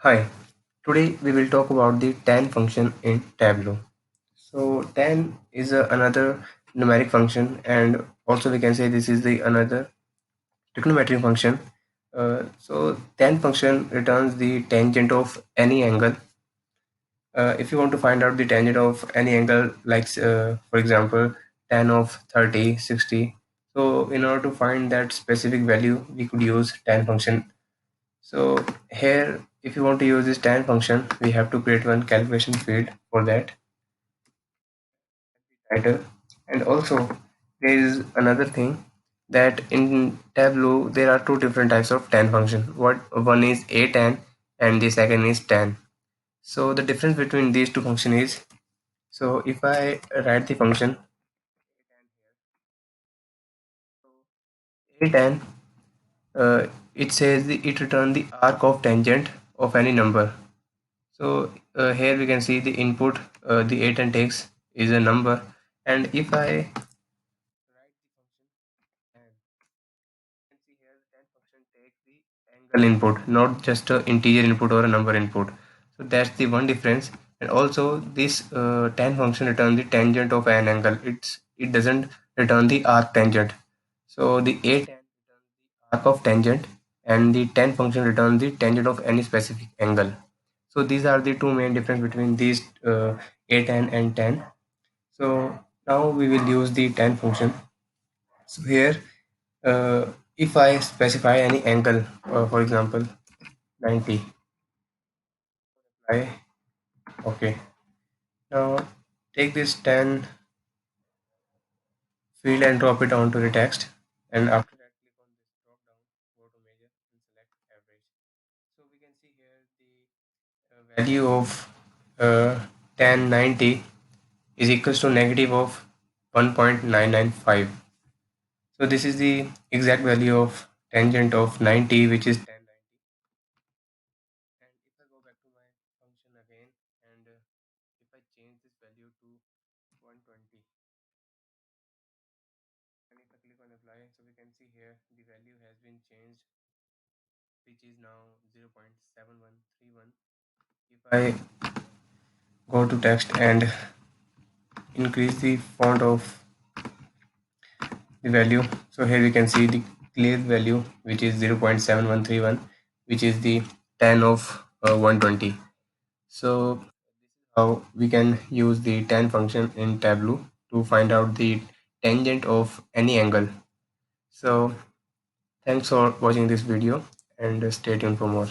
Hi, today we will talk about the tan function in Tableau. So tan is another numeric function, and also we can say this is the another trigonometric function. So tan function returns the tangent of any angle. If you want to find out the tangent of any angle, like for example tan of 30, 60. So in order to find that specific value, we could use tan function. So here, if you want to use this tan function, we have to create one calculation field for that title. And also, there is another thing that in Tableau there are two different types of tan function. What one is a tan and the second is tan. So the difference between these two functions is, so if I write the function a tan, it says it return the arc of tangent of any number. So here we can see the input the 8 and takes is a number, and if I write the function and you can see here the tan function takes the angle input, not just a integer input or a number input. So that's the one difference. And also this tan function return the tangent of an angle. It doesn't return the arc tangent. So the a tan returns the arc of tangent, and the tan function returns the tangent of any specific angle. So these are the two main difference between these a tan and tan. So now we will use the tan function. So here, if I specify any angle, for example 90, I okay. Now take this tan field and drop it onto the text, and after that click on this drop down, go to measure and select average. So we can see here the value of tan 90 is equals to negative of 1.995. So this is the exact value of tangent of 90, which is tan 90. And if I go back to my function again, and if I change this value to 120, and if I click on apply, so we can see here the value has been changed, which is now 0.7131. If I go to text and increase the font of the value, so here we can see the clear value, which is 0.7131, which is the tan of 120. So how we can use the tan function in Tableau to find out the tangent of any angle. So thanks for watching this video, and stay tuned for more.